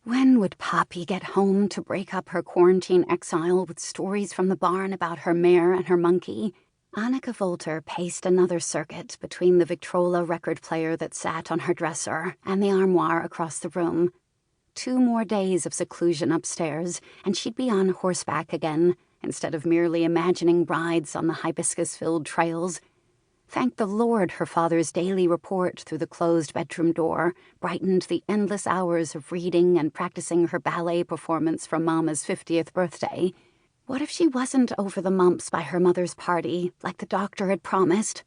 When would Poppy get home to break up her quarantine exile with stories from the barn about her mare and her monkey? Annika Wolter paced another circuit between the Victrola record player that sat on her dresser and the armoire across the room. 2 more days of seclusion upstairs, and she'd be on horseback again, instead of merely imagining rides on the hibiscus-filled trails. Thank the Lord her father's daily report through the closed bedroom door brightened the endless hours of reading and practicing her ballet performance for Mama's 50th birthday. What if she wasn't over the mumps by her mother's party, like the doctor had promised?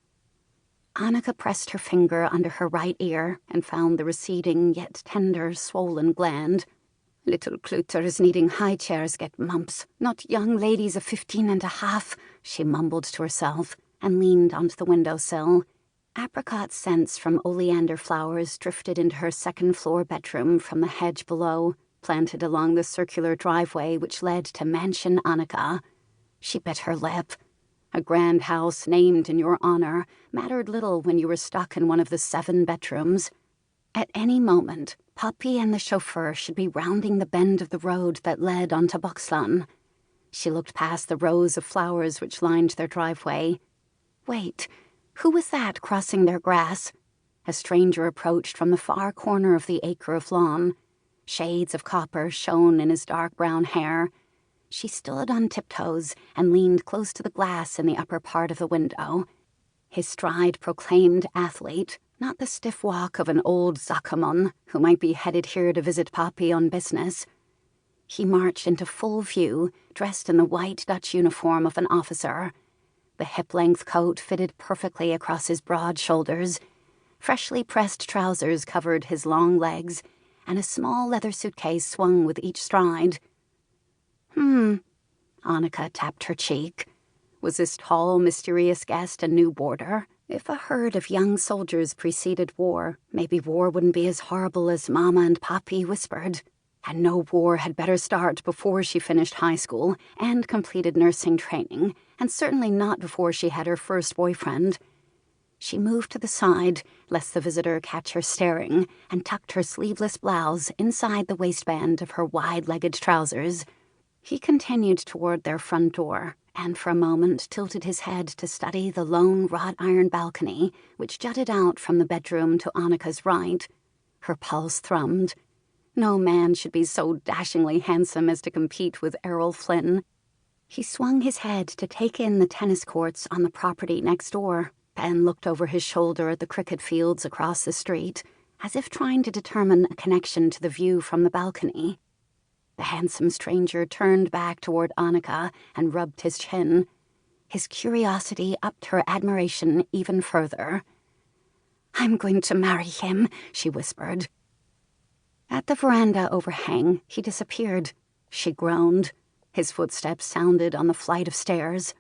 Annika pressed her finger under her right ear and found the receding yet tender, swollen gland. Little Cluters needing high chairs get mumps, not young ladies of 15 and a half, she mumbled to herself, and leaned onto the windowsill. Apricot scents from oleander flowers drifted into her second-floor bedroom from the hedge below, planted along the circular driveway which led to Mansion Annika. She bit her lip. A grand house named in your honor mattered little when you were stuck in one of the 7 bedrooms. At any moment, Poppy and the chauffeur should be rounding the bend of the road that led onto Boxlan. She looked past the rows of flowers which lined their driveway. Wait, who was that crossing their grass? A stranger approached from the far corner of the acre of lawn. Shades of copper shone in his dark brown hair. She stood on tiptoes and leaned close to the glass in the upper part of the window. His stride proclaimed athlete, not the stiff walk of an old Zakamon who might be headed here to visit Poppy on business. He marched into full view, dressed in the white Dutch uniform of an officer. The hip-length coat fitted perfectly across his broad shoulders. Freshly pressed trousers covered his long legs, and a small leather suitcase swung with each stride. Annika tapped her cheek. Was this tall, mysterious guest a new boarder? If a herd of young soldiers preceded war, maybe war wouldn't be as horrible as Mama and Poppy whispered. And no war had better start before she finished high school and completed nursing training, and certainly not before she had her first boyfriend. She moved to the side, lest the visitor catch her staring, and tucked her sleeveless blouse inside the waistband of her wide-legged trousers. He continued toward their front door, and for a moment tilted his head to study the lone wrought-iron balcony which jutted out from the bedroom to Annika's right. Her pulse thrummed. No man should be so dashingly handsome as to compete with Errol Flynn. He swung his head to take in the tennis courts on the property next door, then looked over his shoulder at the cricket fields across the street, as if trying to determine a connection to the view from the balcony. The handsome stranger turned back toward Annika and rubbed his chin. His curiosity upped her admiration even further. "I'm going to marry him," she whispered. At the veranda overhang, he disappeared. She groaned. His footsteps sounded on the flight of stairs.